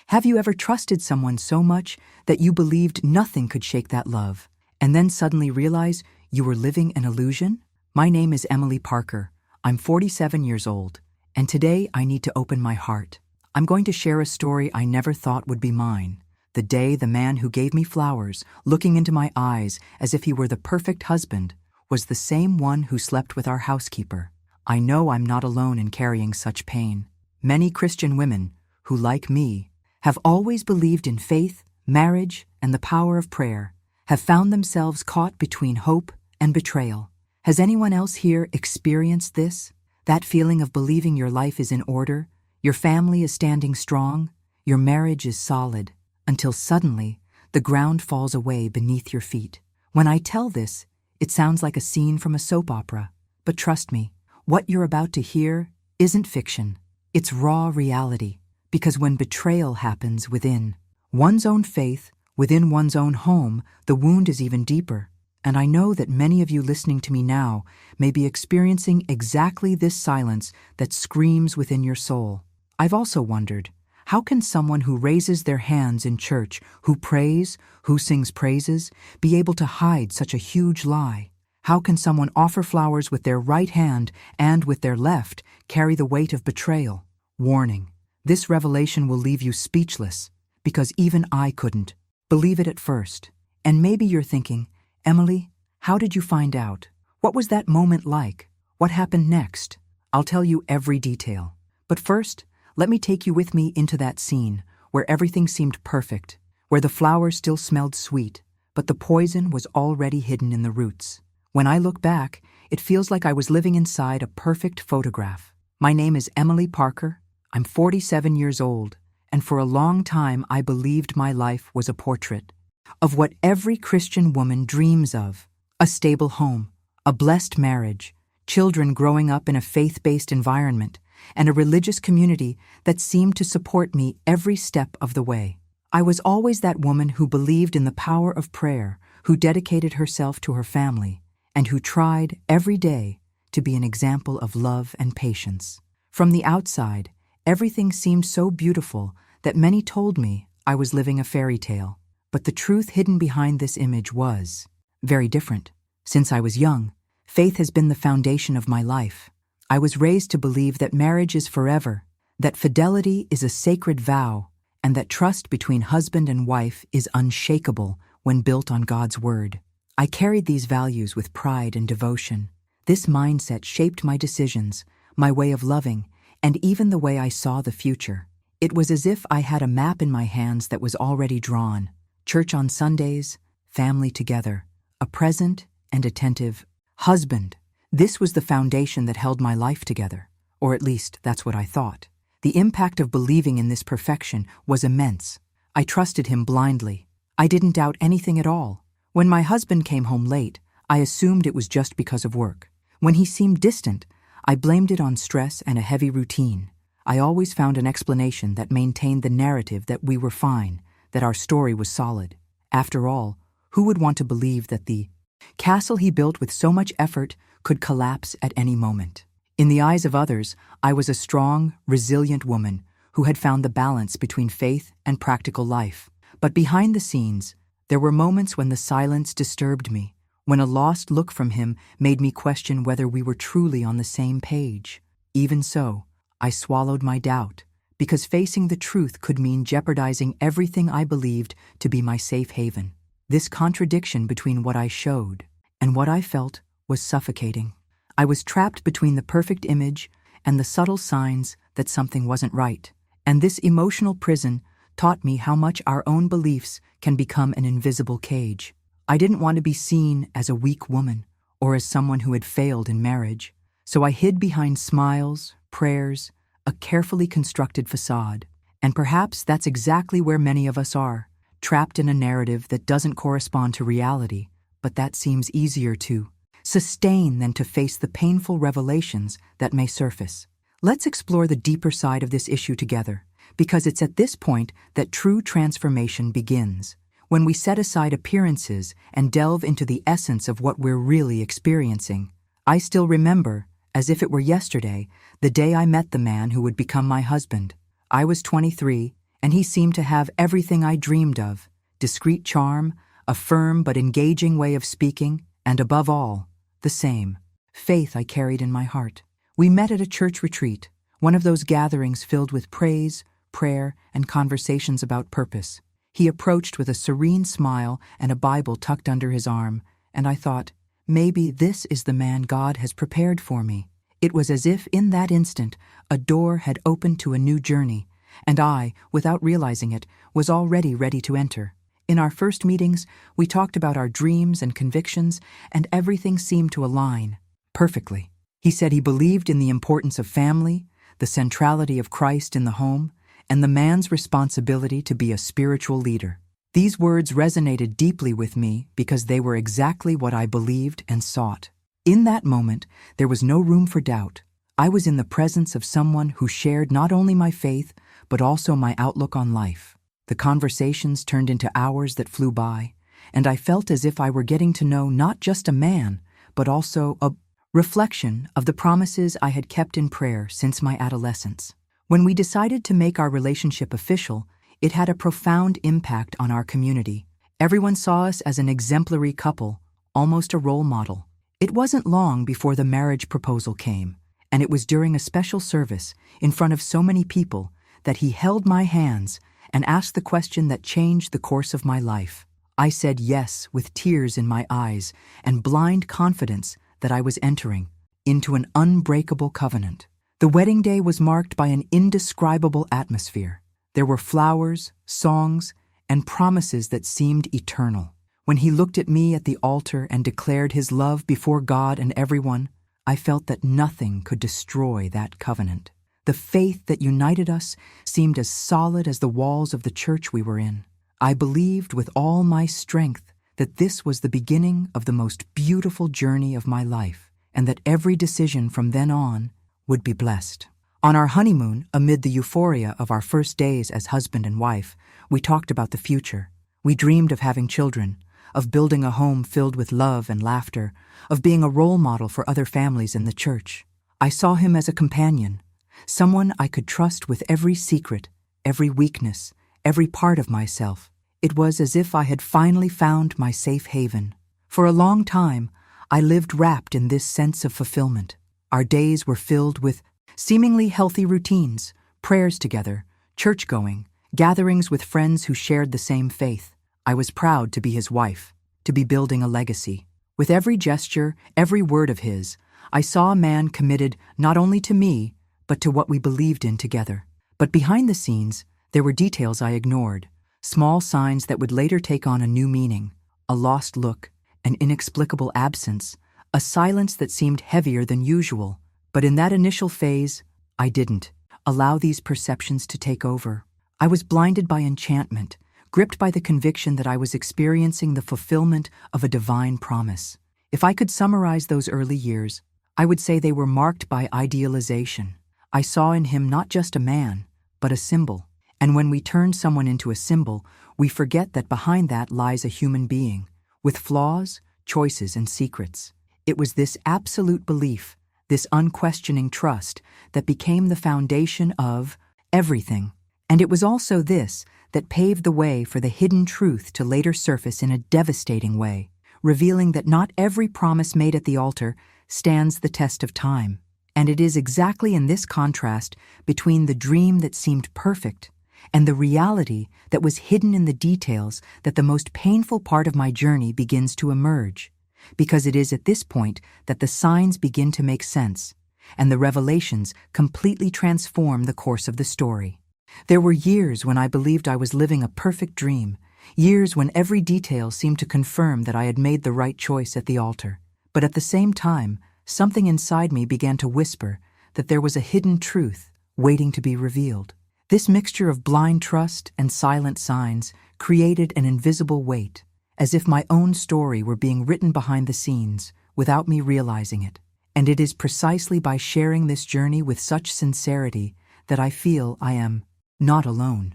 Have you ever trusted someone so much that you believed nothing could shake that love, and then suddenly realize you were living an illusion? My name is Emily Parker. I'm 47 years old, and today I need to open my heart. I'm going to share a story I never thought would be mine. The day the man who gave me flowers, looking into my eyes as if he were the perfect husband, was the same one who slept with our housekeeper. I know I'm not alone in carrying such pain. Many Christian women, who like me, have always believed in faith, marriage, and the power of prayer, have found themselves caught between hope and betrayal. Has anyone else here experienced this? That feeling of believing your life is in order, your family is standing strong, your marriage is solid, until suddenly the ground falls away beneath your feet. When I tell this, it sounds like a scene from a soap opera. But trust me, what you're about to hear isn't fiction. It's raw reality. Because when betrayal happens within one's own faith, within one's own home, the wound is even deeper. And I know that many of you listening to me now may be experiencing exactly this silence that screams within your soul. I've also wondered, how can someone who raises their hands in church, who prays, who sings praises, be able to hide such a huge lie? How can someone offer flowers with their right hand and with their left carry the weight of betrayal? Warning, this revelation will leave you speechless, because even I couldn't believe it at first. And maybe you're thinking, Emily, how did you find out? What was that moment like? What happened next? I'll tell you every detail. But first, let me take you with me into that scene where everything seemed perfect, where the flowers still smelled sweet, but the poison was already hidden in the roots. When I look back, it feels like I was living inside a perfect photograph. My name is Emily Parker. I'm 47 years old, and for a long time I believed my life was a portrait of what every Christian woman dreams of: a stable home, a blessed marriage, children growing up in a faith-based environment, and a religious community that seemed to support me every step of the way. I was always that woman who believed in the power of prayer, who dedicated herself to her family, and who tried every day to be an example of love and patience. From the outside, everything seemed so beautiful that many told me I was living a fairy tale. But the truth hidden behind this image was very different. Since I was young, faith has been the foundation of my life. I was raised to believe that marriage is forever, that fidelity is a sacred vow, and that trust between husband and wife is unshakable when built on God's word. I carried these values with pride and devotion. This mindset shaped my decisions, my way of loving, and even the way I saw the future. It was as if I had a map in my hands that was already drawn. Church on Sundays, family together, a present and attentive husband. This was the foundation that held my life together, or at least that's what I thought. The impact of believing in this perfection was immense. I trusted him blindly. I didn't doubt anything at all. When my husband came home late, I assumed it was just because of work. When he seemed distant, I blamed it on stress and a heavy routine. I always found an explanation that maintained the narrative that we were fine, that our story was solid. After all, who would want to believe that the castle he built with so much effort could collapse at any moment? In the eyes of others, I was a strong, resilient woman who had found the balance between faith and practical life. But behind the scenes, there were moments when the silence disturbed me, when a lost look from him made me question whether we were truly on the same page. Even so, I swallowed my doubt, because facing the truth could mean jeopardizing everything I believed to be my safe haven. This contradiction between what I showed and what I felt was suffocating. I was trapped between the perfect image and the subtle signs that something wasn't right. And this emotional prison taught me how much our own beliefs can become an invisible cage. I didn't want to be seen as a weak woman or as someone who had failed in marriage, so I hid behind smiles, prayers, a carefully constructed facade. And perhaps that's exactly where many of us are, trapped in a narrative that doesn't correspond to reality, but that seems easier to sustain than to face the painful revelations that may surface. Let's explore the deeper side of this issue together, because it's at this point that true transformation begins, when we set aside appearances and delve into the essence of what we're really experiencing. I still remember, as if it were yesterday, the day I met the man who would become my husband. I was 23, and he seemed to have everything I dreamed of: discreet charm, a firm but engaging way of speaking, and above all, the same faith I carried in my heart. We met at a church retreat, one of those gatherings filled with praise, prayer, and conversations about purpose. He approached with a serene smile and a Bible tucked under his arm, and I thought, maybe this is the man God has prepared for me. It was as if in that instant a door had opened to a new journey, and I, without realizing it, was already ready to enter. In our first meetings, we talked about our dreams and convictions, and everything seemed to align perfectly. He said he believed in the importance of family, the centrality of Christ in the home, and the man's responsibility to be a spiritual leader. These words resonated deeply with me because they were exactly what I believed and sought. In that moment, there was no room for doubt. I was in the presence of someone who shared not only my faith, but also my outlook on life. The conversations turned into hours that flew by, and I felt as if I were getting to know not just a man, but also a reflection of the promises I had kept in prayer since my adolescence. When we decided to make our relationship official, it had a profound impact on our community. Everyone saw us as an exemplary couple, almost a role model. It wasn't long before the marriage proposal came, and it was during a special service, in front of so many people, that he held my hands and asked the question that changed the course of my life. I said yes with tears in my eyes and blind confidence that I was entering into an unbreakable covenant. The wedding day was marked by an indescribable atmosphere. There were flowers, songs, and promises that seemed eternal. When he looked at me at the altar and declared his love before God and everyone, I felt that nothing could destroy that covenant. The faith that united us seemed as solid as the walls of the church we were in. I believed with all my strength that this was the beginning of the most beautiful journey of my life, and that every decision from then on would be blessed. On our honeymoon, amid the euphoria of our first days as husband and wife, we talked about the future. We dreamed of having children, of building a home filled with love and laughter, of being a role model for other families in the church. I saw him as a companion, someone I could trust with every secret, every weakness, every part of myself. It was as if I had finally found my safe haven. For a long time, I lived wrapped in this sense of fulfillment. Our days were filled with seemingly healthy routines, prayers together, church-going, gatherings with friends who shared the same faith. I was proud to be his wife, to be building a legacy. With every gesture, every word of his, I saw a man committed not only to me, but to what we believed in together. But behind the scenes, there were details I ignored, small signs that would later take on a new meaning, a lost look, an inexplicable absence, a silence that seemed heavier than usual. But in that initial phase, I didn't allow these perceptions to take over. I was blinded by enchantment, gripped by the conviction that I was experiencing the fulfillment of a divine promise. If I could summarize those early years, I would say they were marked by idealization. I saw in him not just a man, but a symbol. And when we turn someone into a symbol, we forget that behind that lies a human being, with flaws, choices, and secrets. It was this absolute belief, this unquestioning trust, that became the foundation of everything. And it was also this that paved the way for the hidden truth to later surface in a devastating way, revealing that not every promise made at the altar stands the test of time. And it is exactly in this contrast between the dream that seemed perfect and the reality that was hidden in the details that the most painful part of my journey begins to emerge. Because it is at this point that the signs begin to make sense, and the revelations completely transform the course of the story. There were years when I believed I was living a perfect dream, years when every detail seemed to confirm that I had made the right choice at the altar. But at the same time, something inside me began to whisper that there was a hidden truth waiting to be revealed. This mixture of blind trust and silent signs created an invisible weight, as if my own story were being written behind the scenes without me realizing it. And it is precisely by sharing this journey with such sincerity that I feel I am not alone.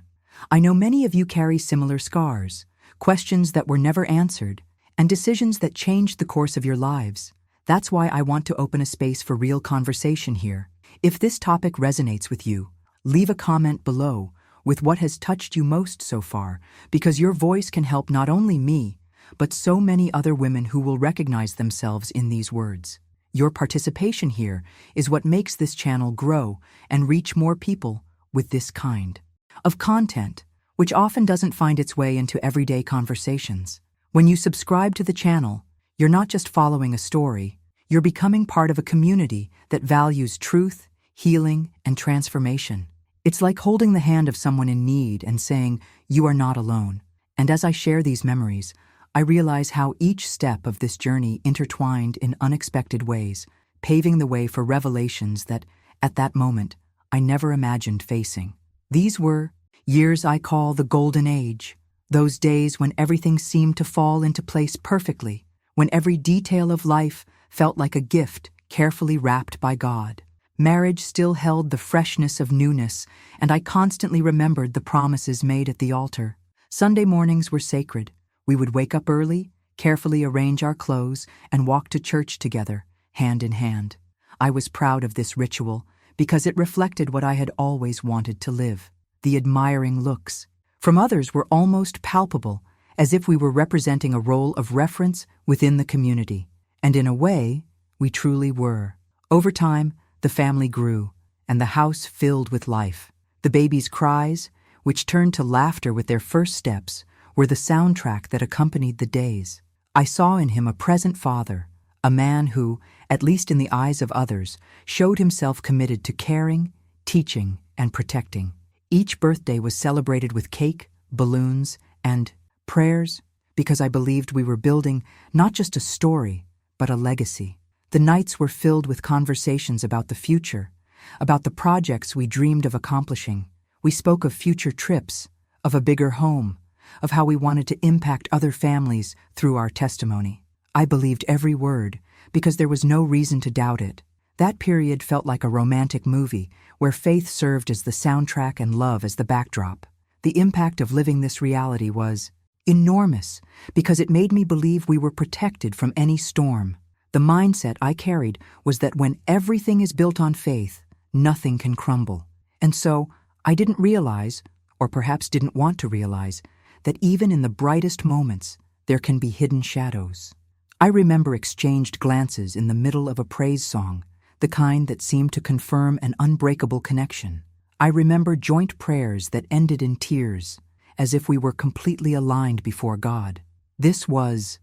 I know many of you carry similar scars, questions that were never answered, and decisions that changed the course of your lives. That's why I want to open a space for real conversation here. If this topic resonates with you, leave a comment below with what has touched you most so far, because your voice can help not only me, but so many other women who will recognize themselves in these words. Your participation here is what makes this channel grow and reach more people with this kind of content, which often doesn't find its way into everyday conversations. When you subscribe to the channel, you're not just following a story, you're becoming part of a community that values truth, healing, and transformation. It's like holding the hand of someone in need and saying, "You are not alone." And as I share these memories, I realize how each step of this journey intertwined in unexpected ways, paving the way for revelations that, at that moment, I never imagined facing. These were years I call the golden age, those days when everything seemed to fall into place perfectly, when every detail of life felt like a gift carefully wrapped by God. Marriage still held the freshness of newness, and I constantly remembered the promises made at the altar. Sunday mornings were sacred. We would wake up early, carefully arrange our clothes, and walk to church together, hand in hand. I was proud of this ritual because it reflected what I had always wanted to live. The admiring looks from others were almost palpable, as if we were representing a role of reference within the community. And in a way, we truly were. Over time, the family grew, and the house filled with life. The baby's cries, which turned to laughter with their first steps, were the soundtrack that accompanied the days. I saw in him a present father, a man who, at least in the eyes of others, showed himself committed to caring, teaching, and protecting. Each birthday was celebrated with cake, balloons, and prayers, because I believed we were building not just a story, but a legacy. The nights were filled with conversations about the future, about the projects we dreamed of accomplishing. We spoke of future trips, of a bigger home, of how we wanted to impact other families through our testimony. I believed every word because there was no reason to doubt it. That period felt like a romantic movie where faith served as the soundtrack and love as the backdrop. The impact of living this reality was enormous because it made me believe we were protected from any storm. The mindset I carried was that when everything is built on faith, nothing can crumble. And so I didn't realize, or perhaps didn't want to realize, that even in the brightest moments, there can be hidden shadows. I remember exchanged glances in the middle of a praise song, the kind that seemed to confirm an unbreakable connection. I remember joint prayers that ended in tears, as if we were completely aligned before God. This was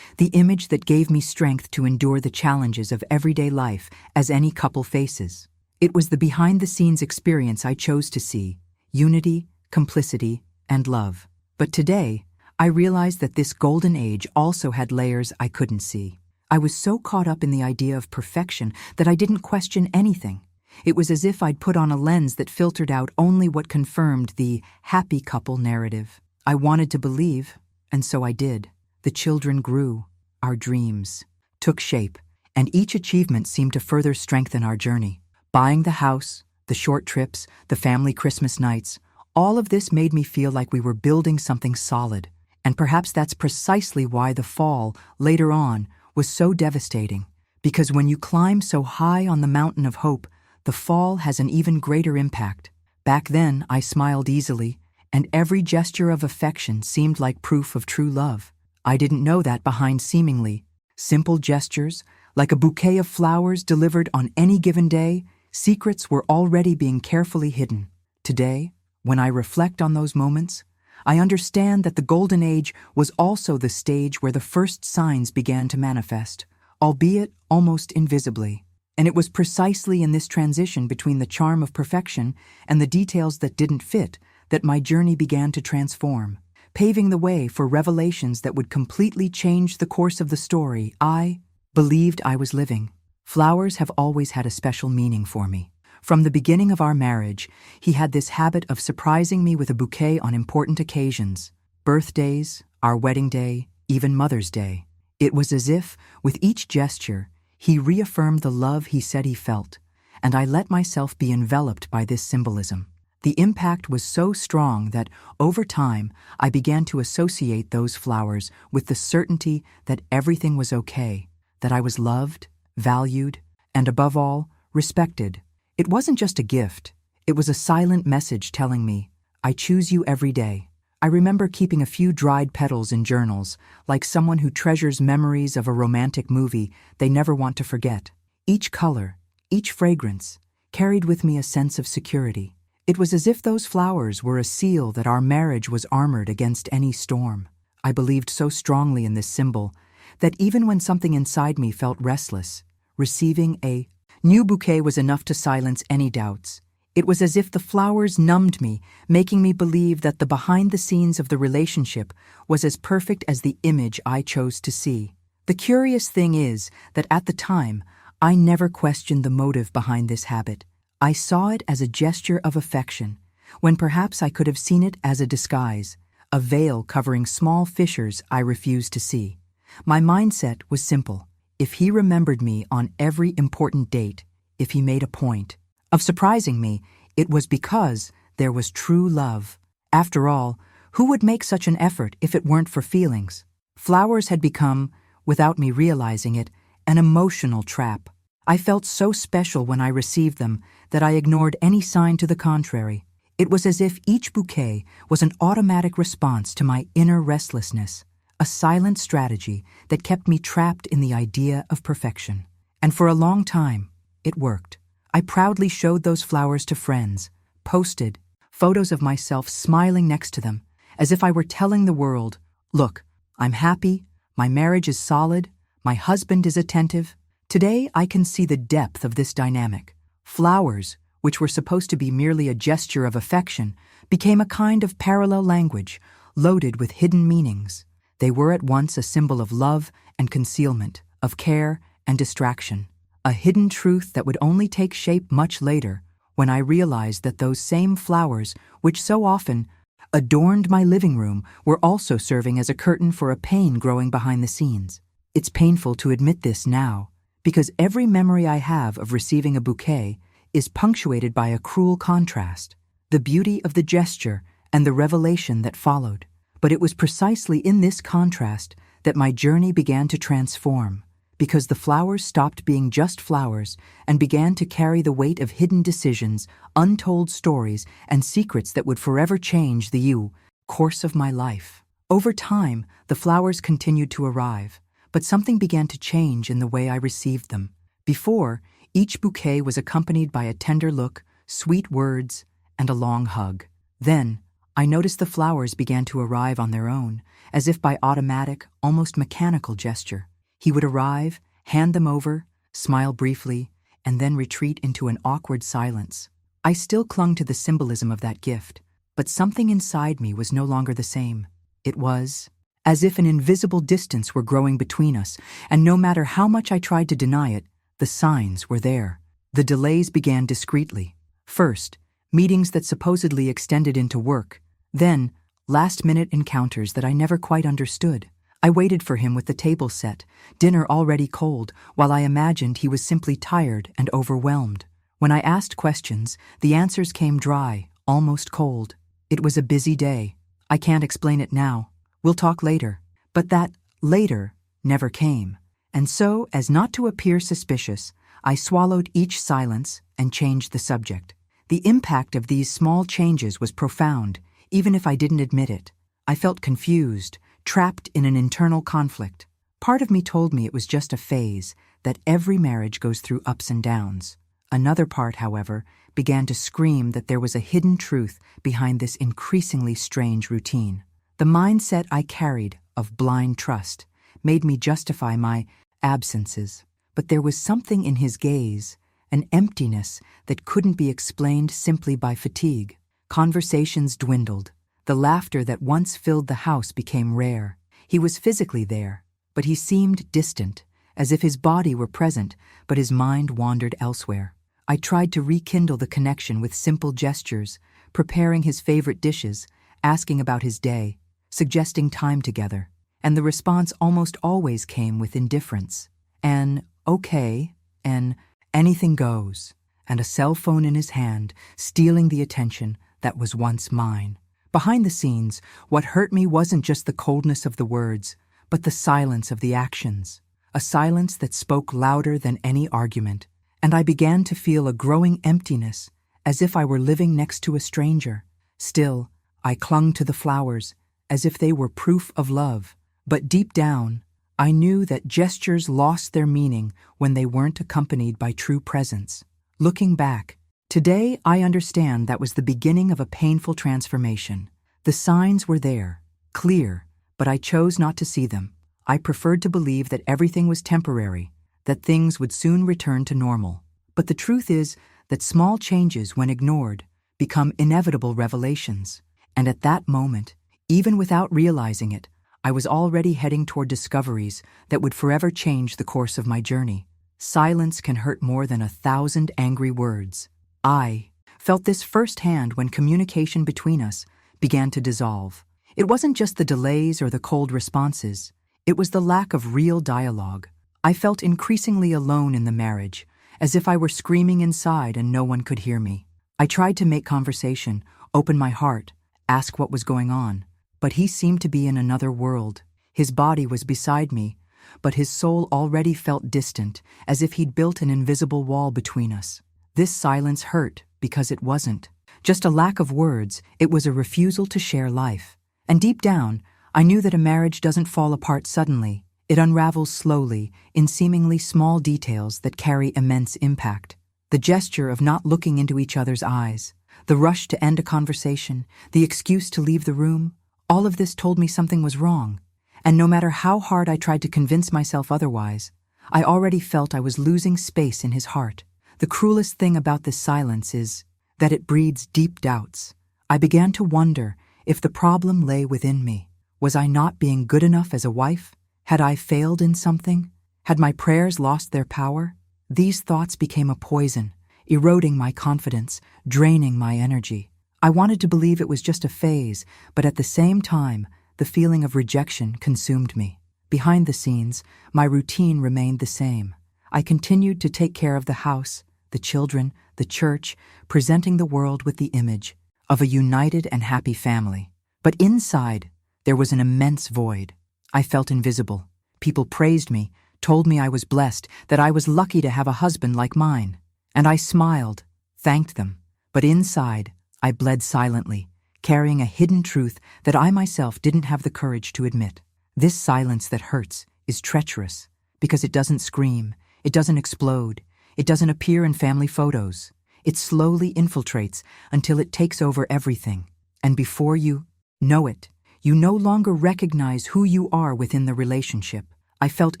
the image that gave me strength to endure the challenges of everyday life as any couple faces. It was the behind-the-scenes experience I chose to see: unity, complicity, and love. But today, I realized that this golden age also had layers I couldn't see. I was so caught up in the idea of perfection that I didn't question anything. It was as if I'd put on a lens that filtered out only what confirmed the happy couple narrative. I wanted to believe, and so I did. The children grew, our dreams took shape, and each achievement seemed to further strengthen our journey. Buying the house, the short trips, the family Christmas nights, all of this made me feel like we were building something solid, and perhaps that's precisely why the fall, later on, was so devastating. Because when you climb so high on the mountain of hope, the fall has an even greater impact. Back then, I smiled easily, and every gesture of affection seemed like proof of true love. I didn't know that behind seemingly simple gestures, like a bouquet of flowers delivered on any given day, secrets were already being carefully hidden. Today, when I reflect on those moments, I understand that the golden age was also the stage where the first signs began to manifest, albeit almost invisibly. And it was precisely in this transition between the charm of perfection and the details that didn't fit that my journey began to transform, paving the way for revelations that would completely change the course of the story I believed I was living. Flowers have always had a special meaning for me. From the beginning of our marriage, he had this habit of surprising me with a bouquet on important occasions: birthdays, our wedding day, even Mother's Day. It was as if, with each gesture, he reaffirmed the love he said he felt, and I let myself be enveloped by this symbolism. The impact was so strong that, over time, I began to associate those flowers with the certainty that everything was okay, that I was loved, valued, and above all, respected. It wasn't just a gift, it was a silent message telling me, I choose you every day. I remember keeping a few dried petals in journals, like someone who treasures memories of a romantic movie they never want to forget. Each color, each fragrance, carried with me a sense of security. It was as if those flowers were a seal that our marriage was armored against any storm. I believed so strongly in this symbol that even when something inside me felt restless, receiving a new bouquet was enough to silence any doubts. It was as if the flowers numbed me, making me believe that the behind the scenes of the relationship was as perfect as the image I chose to see. The curious thing is that at the time, I never questioned the motive behind this habit. I saw it as a gesture of affection, when perhaps I could have seen it as a disguise, a veil covering small fissures I refused to see. My mindset was simple. If he remembered me on every important date, if he made a point of surprising me, it was because there was true love. After all, who would make such an effort if it weren't for feelings? Flowers had become, without me realizing it, an emotional trap. I felt so special when I received them that I ignored any sign to the contrary. It was as if each bouquet was an automatic response to my inner restlessness, a silent strategy that kept me trapped in the idea of perfection. And for a long time, it worked. I proudly showed those flowers to friends, posted photos of myself smiling next to them, as if I were telling the world, "Look, I'm happy, my marriage is solid, my husband is attentive." Today, I can see the depth of this dynamic. Flowers, which were supposed to be merely a gesture of affection, became a kind of parallel language, loaded with hidden meanings. They were at once a symbol of love and concealment, of care and distraction. A hidden truth that would only take shape much later, when I realized that those same flowers, which so often adorned my living room, were also serving as a curtain for a pain growing behind the scenes. It's painful to admit this now, because every memory I have of receiving a bouquet is punctuated by a cruel contrast, the beauty of the gesture and the revelation that followed. But it was precisely in this contrast that my journey began to transform, because the flowers stopped being just flowers and began to carry the weight of hidden decisions, untold stories, and secrets that would forever change the course of my life. Over time, the flowers continued to arrive, but something began to change in the way I received them. Before, each bouquet was accompanied by a tender look, sweet words, and a long hug. Then, I noticed the flowers began to arrive on their own, as if by automatic, almost mechanical gesture. He would arrive, hand them over, smile briefly, and then retreat into an awkward silence. I still clung to the symbolism of that gift, but something inside me was no longer the same. It was as if an invisible distance were growing between us, and no matter how much I tried to deny it, the signs were there. The delays began discreetly. First, meetings that supposedly extended into work. Then, last-minute encounters that I never quite understood. I waited for him with the table set, dinner already cold, while I imagined he was simply tired and overwhelmed. When I asked questions, the answers came dry, almost cold. It was a busy day. I can't explain it now. We'll talk later. But that later never came. And so, as not to appear suspicious, I swallowed each silence and changed the subject. The impact of these small changes was profound, even if I didn't admit it. I felt confused, trapped in an internal conflict. Part of me told me it was just a phase, that every marriage goes through ups and downs. Another part, however, began to scream that there was a hidden truth behind this increasingly strange routine. The mindset I carried of blind trust made me justify my absences, but there was something in his gaze, an emptiness that couldn't be explained simply by fatigue. Conversations dwindled. The laughter that once filled the house became rare. He was physically there, but he seemed distant, as if his body were present, but his mind wandered elsewhere. I tried to rekindle the connection with simple gestures, preparing his favorite dishes, asking about his day, suggesting time together, and the response almost always came with indifference. An okay, an anything goes, and a cell phone in his hand, stealing the attention that was once mine. Behind the scenes, what hurt me wasn't just the coldness of the words, but the silence of the actions, a silence that spoke louder than any argument, and I began to feel a growing emptiness, as if I were living next to a stranger, Still, I clung to the flowers, as if they were proof of love. But deep down, I knew that gestures lost their meaning when they weren't accompanied by true presence. Looking back, today I understand that was the beginning of a painful transformation. The signs were there, clear, but I chose not to see them. I preferred to believe that everything was temporary, that things would soon return to normal. But the truth is that small changes, when ignored, become inevitable revelations. And at that moment, even without realizing it, I was already heading toward discoveries that would forever change the course of my journey. Silence can hurt more than 1,000 angry words. I felt this firsthand when communication between us began to dissolve. It wasn't just the delays or the cold responses. It was the lack of real dialogue. I felt increasingly alone in the marriage, as if I were screaming inside and no one could hear me. I tried to make conversation, open my heart, ask what was going on, but he seemed to be in another world. His body was beside me, but his soul already felt distant, as if he'd built an invisible wall between us. This silence hurt because it wasn't just a lack of words, it was a refusal to share life. And deep down, I knew that a marriage doesn't fall apart suddenly. It unravels slowly, in seemingly small details that carry immense impact. The gesture of not looking into each other's eyes, the rush to end a conversation, the excuse to leave the room, all of this told me something was wrong. And no matter how hard I tried to convince myself otherwise, I already felt I was losing space in his heart. The cruelest thing about this silence is that it breeds deep doubts. I began to wonder if the problem lay within me. Was I not being good enough as a wife? Had I failed in something? Had my prayers lost their power? These thoughts became a poison, eroding my confidence, draining my energy. I wanted to believe it was just a phase, but at the same time, the feeling of rejection consumed me. Behind the scenes, my routine remained the same. I continued to take care of the house, the children, the church, presenting the world with the image of a united and happy family. But inside, there was an immense void. I felt invisible. People praised me, told me I was blessed, that I was lucky to have a husband like mine. And I smiled, thanked them. But inside, I bled silently, carrying a hidden truth that I myself didn't have the courage to admit. This silence that hurts is treacherous because it doesn't scream, it doesn't explode, it doesn't appear in family photos. It slowly infiltrates until it takes over everything. And before you know it, you no longer recognize who you are within the relationship. I felt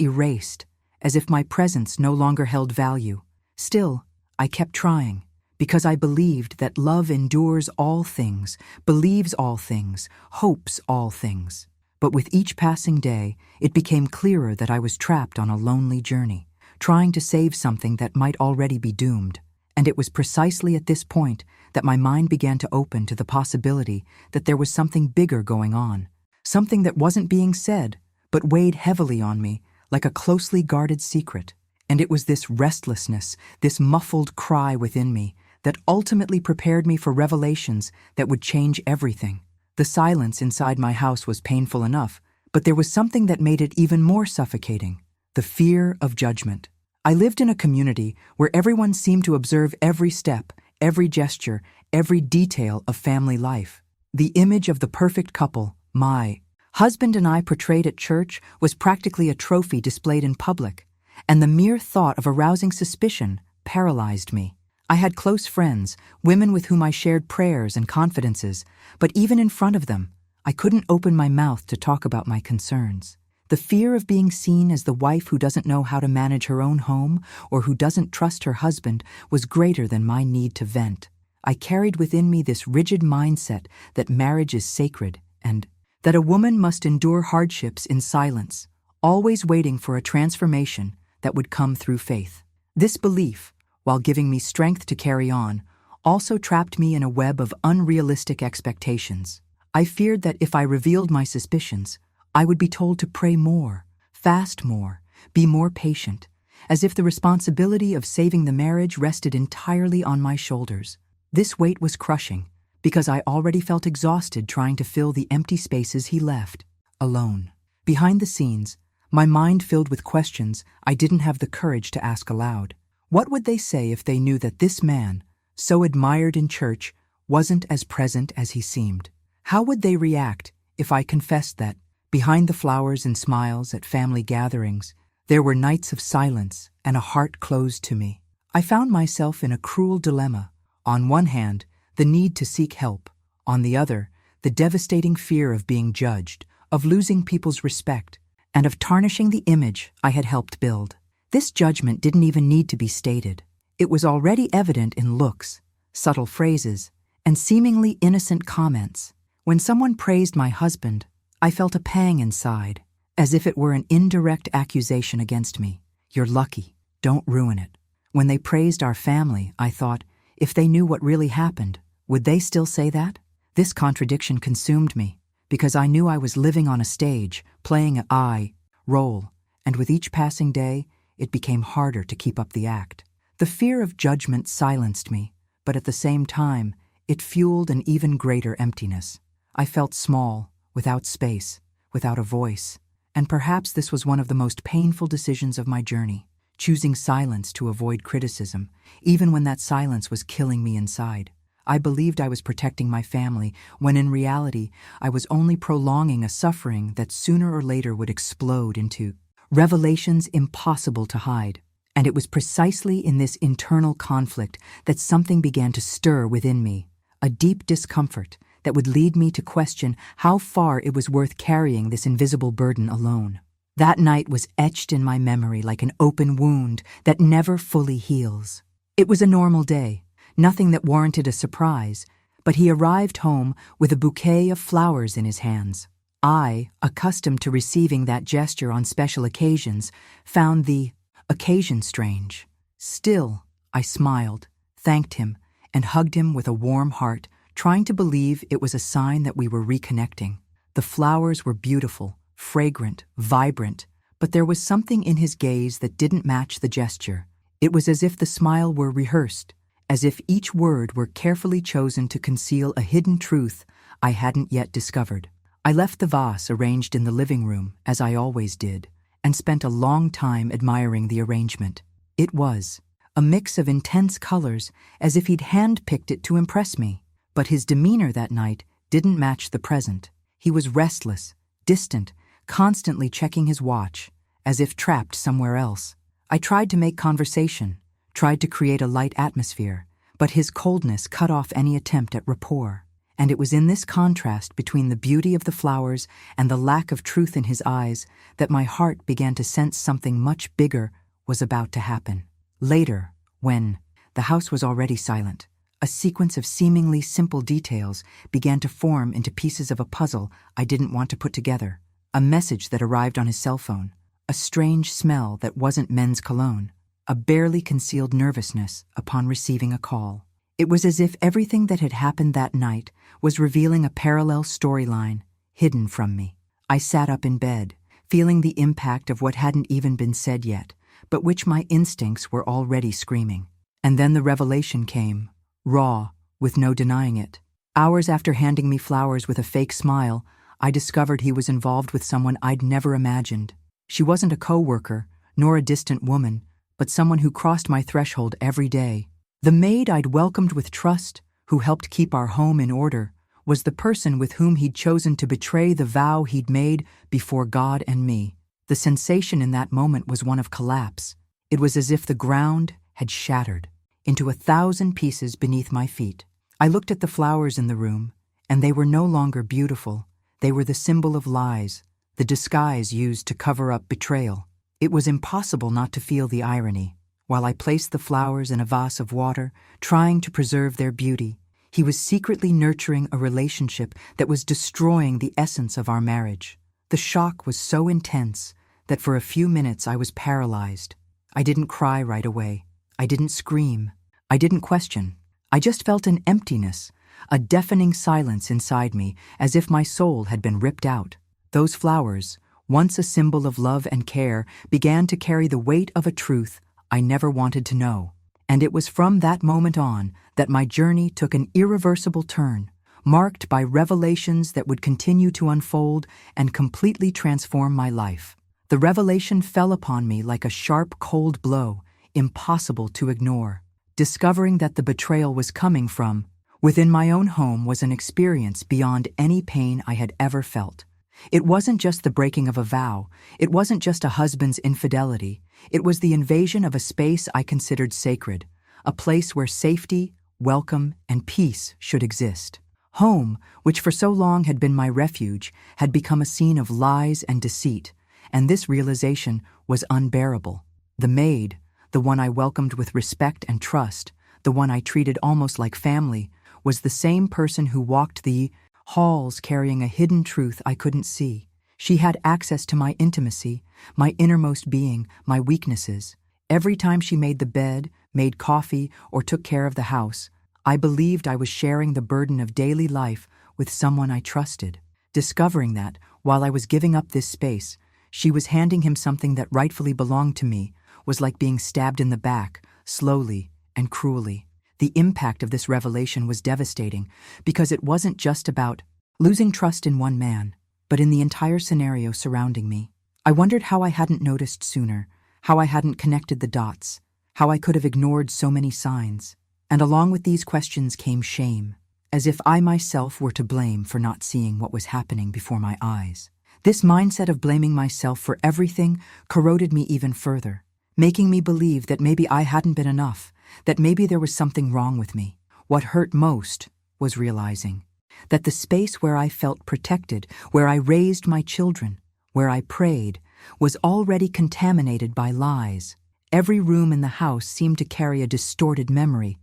erased, as if my presence no longer held value. Still, I kept trying, because I believed that love endures all things, believes all things, hopes all things. But with each passing day, it became clearer that I was trapped on a lonely journey, trying to save something that might already be doomed. And it was precisely at this point that my mind began to open to the possibility that there was something bigger going on, something that wasn't being said, but weighed heavily on me like a closely guarded secret. And it was this restlessness, this muffled cry within me, that ultimately prepared me for revelations that would change everything. The silence inside my house was painful enough, but there was something that made it even more suffocating: the fear of judgment. I lived in a community where everyone seemed to observe every step, every gesture, every detail of family life. The image of the perfect couple, my husband and I, portrayed at church, was practically a trophy displayed in public, and the mere thought of arousing suspicion paralyzed me. I had close friends, women with whom I shared prayers and confidences, but even in front of them, I couldn't open my mouth to talk about my concerns. The fear of being seen as the wife who doesn't know how to manage her own home or who doesn't trust her husband was greater than my need to vent. I carried within me this rigid mindset that marriage is sacred and that a woman must endure hardships in silence, always waiting for a transformation that would come through faith. This belief, while giving me strength to carry on, also trapped me in a web of unrealistic expectations. I feared that if I revealed my suspicions, I would be told to pray more, fast more, be more patient, as if the responsibility of saving the marriage rested entirely on my shoulders. This weight was crushing, because I already felt exhausted trying to fill the empty spaces he left, alone. Behind the scenes, my mind filled with questions I didn't have the courage to ask aloud. What would they say if they knew that this man, so admired in church, wasn't as present as he seemed. How would they react if I confessed that, behind the flowers and smiles at family gatherings, there were nights of silence and a heart closed to me? I found myself in a cruel dilemma. On one hand, the need to seek help. On the other, the devastating fear of being judged, of losing people's respect, and of tarnishing the image I had helped build. This judgment didn't even need to be stated. It was already evident in looks, subtle phrases, and seemingly innocent comments. When someone praised my husband, I felt a pang inside, as if it were an indirect accusation against me. You're lucky, don't ruin it. When they praised our family, I thought, if they knew what really happened, would they still say that? This contradiction consumed me, because I knew I was living on a stage, playing an I role, and with each passing day, it became harder to keep up the act. The fear of judgment silenced me, but at the same time, it fueled an even greater emptiness. I felt small, without space, without a voice, and perhaps this was one of the most painful decisions of my journey, choosing silence to avoid criticism, even when that silence was killing me inside. I believed I was protecting my family, when in reality, I was only prolonging a suffering that sooner or later would explode into revelations impossible to hide. And it was precisely in this internal conflict that something began to stir within me, a deep discomfort that would lead me to question how far it was worth carrying this invisible burden alone. That night was etched in my memory like an open wound that never fully heals. It was a normal day, nothing that warranted a surprise, but he arrived home with a bouquet of flowers in his hands. I, accustomed to receiving that gesture on special occasions, found the occasion strange. Still, I smiled, thanked him, and hugged him with a warm heart, trying to believe it was a sign that we were reconnecting. The flowers were beautiful, fragrant, vibrant, but there was something in his gaze that didn't match the gesture. It was as if the smile were rehearsed, as if each word were carefully chosen to conceal a hidden truth I hadn't yet discovered. I left the vase arranged in the living room, as I always did, and spent a long time admiring the arrangement. It was a mix of intense colors, as if he'd hand-picked it to impress me. But his demeanor that night didn't match the present. He was restless, distant, constantly checking his watch, as if trapped somewhere else. I tried to make conversation, tried to create a light atmosphere, but his coldness cut off any attempt at rapport. And it was in this contrast between the beauty of the flowers and the lack of truth in his eyes that my heart began to sense something much bigger was about to happen. Later, when the house was already silent, a sequence of seemingly simple details began to form into pieces of a puzzle I didn't want to put together. A message that arrived on his cell phone, a strange smell that wasn't men's cologne, a barely concealed nervousness upon receiving a call. It was as if everything that had happened that night was revealing a parallel storyline hidden from me. I sat up in bed, feeling the impact of what hadn't even been said yet, but which my instincts were already screaming. And then the revelation came, raw, with no denying it. Hours after handing me flowers with a fake smile, I discovered he was involved with someone I'd never imagined. She wasn't a coworker, nor a distant woman, but someone who crossed my threshold every day. The maid I'd welcomed with trust, who helped keep our home in order, was the person with whom he'd chosen to betray the vow he'd made before God and me. The sensation in that moment was one of collapse. It was as if the ground had shattered into 1,000 pieces beneath my feet. I looked at the flowers in the room, and they were no longer beautiful. They were the symbol of lies, the disguise used to cover up betrayal. It was impossible not to feel the irony. While I placed the flowers in a vase of water, trying to preserve their beauty, he was secretly nurturing a relationship that was destroying the essence of our marriage. The shock was so intense that for a few minutes I was paralyzed. I didn't cry right away. I didn't scream. I didn't question. I just felt an emptiness, a deafening silence inside me, as if my soul had been ripped out. Those flowers, once a symbol of love and care, began to carry the weight of a truth I never wanted to know. And it was from that moment on that my journey took an irreversible turn, marked by revelations that would continue to unfold and completely transform my life. The revelation fell upon me like a sharp, cold blow, impossible to ignore. Discovering that the betrayal was coming from within my own home was an experience beyond any pain I had ever felt. It wasn't just the breaking of a vow, it wasn't just a husband's infidelity, it was the invasion of a space I considered sacred, a place where safety, welcome, and peace should exist. Home, which for so long had been my refuge, had become a scene of lies and deceit, and this realization was unbearable. The maid, the one I welcomed with respect and trust, the one I treated almost like family, was the same person who walked the halls carrying a hidden truth I couldn't see. She had access to my intimacy, my innermost being, my weaknesses. Every time she made the bed, made coffee, or took care of the house, I believed I was sharing the burden of daily life with someone I trusted. Discovering that, while I was giving up this space, she was handing him something that rightfully belonged to me, was like being stabbed in the back, slowly and cruelly. The impact of this revelation was devastating because it wasn't just about losing trust in one man, but in the entire scenario surrounding me. I wondered how I hadn't noticed sooner, how I hadn't connected the dots, how I could have ignored so many signs. And along with these questions came shame, as if I myself were to blame for not seeing what was happening before my eyes. This mindset of blaming myself for everything corroded me even further, making me believe that maybe I hadn't been enough, that maybe there was something wrong with me. What hurt most was realizing that the space where I felt protected, where I raised my children, where I prayed, was already contaminated by lies. Every room in the house seemed to carry a distorted memory.